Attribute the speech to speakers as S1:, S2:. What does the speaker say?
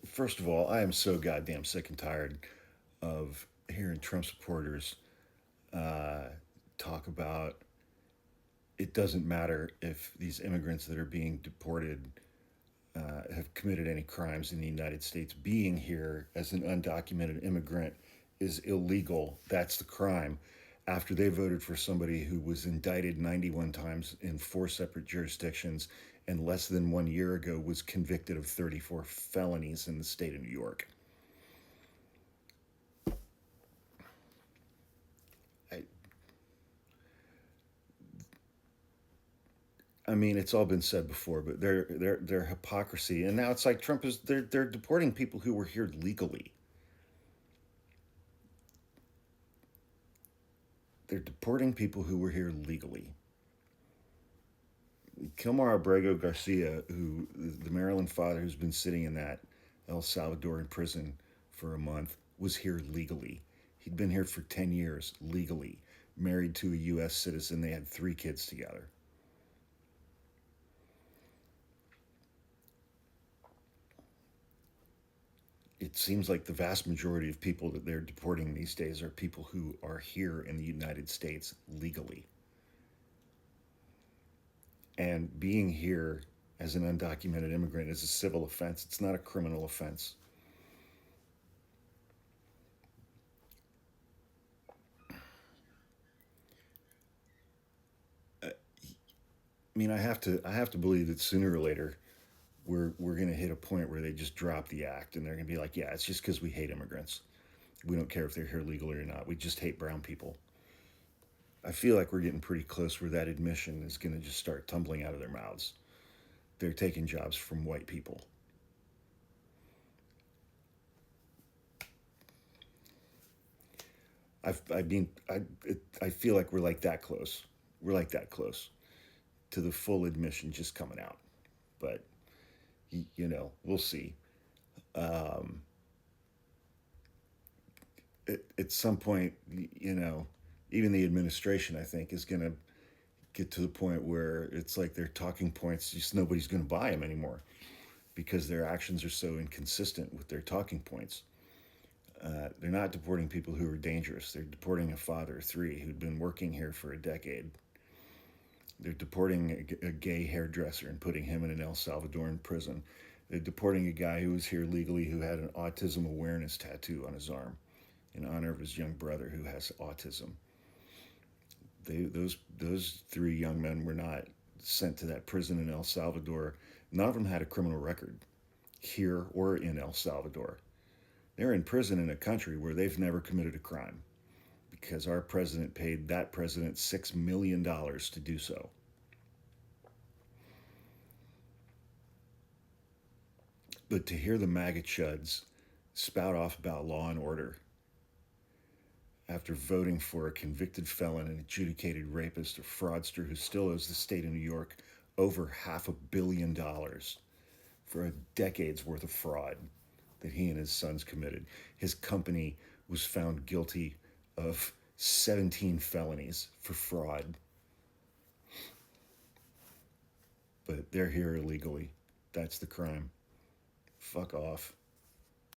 S1: First of all, I am so goddamn sick and tired of hearing Trump supporters uh, talk about it doesn't matter if these immigrants that are being deported have committed any crimes in the United States. Being here as an undocumented immigrant is illegal. That's the crime. After they voted for somebody who was indicted 91 times in four separate jurisdictions and less than 1 year ago was convicted of 34 felonies in the state of New York. I, I mean, it's all been said before, but their hypocrisy, and now it's like Trump is they're deporting people who were here legally. They're deporting people who were here legally. Kilmar Abrego Garcia, who the Maryland father who's been sitting in that El Salvadoran prison for a month, was here legally. He'd been here for 10 years legally, married to a U.S. citizen. They had 3 kids together. It seems like the vast majority of people that they're deporting these days are people who are here in the United States legally. And being here as an undocumented immigrant is a civil offense, it's not a criminal offense. I mean, I have to believe that sooner or later we're going to hit a point where they just drop the act and they're going to be like, yeah, it's just because we hate immigrants. We don't care if they're here legally or not. We just hate brown people. I feel like we're getting pretty close where that admission is going to just start tumbling out of their mouths. They're taking jobs from white people. I mean, I feel like we're like that close. We're like that close to the full admission just coming out. But, we'll see. Um, at some point, even the administration, I think, is going to get to the point where it's like their talking points, just nobody's going to buy them anymore because their actions are so inconsistent with their talking points. They're not deporting people who are dangerous. They're deporting a father of 3 who'd been working here for a decade. They're deporting a gay hairdresser and putting him in an El Salvadoran prison. They're deporting a guy who was here legally who had an autism awareness tattoo on his arm in honor of his young brother who has autism. Those 3 young men were not sent to that prison in El Salvador. None of them had a criminal record here or in El Salvador. They're in prison in a country where they've never committed a crime because our president paid that president $6 million to do so. But to hear the MAGA chuds spout off about law and order after voting for a convicted felon, an adjudicated rapist, a fraudster who still owes the state of New York over $500 million for a decade's worth of fraud that he and his sons committed. His company was found guilty of 17 felonies for fraud, but they're here illegally. That's the crime. Fuck off.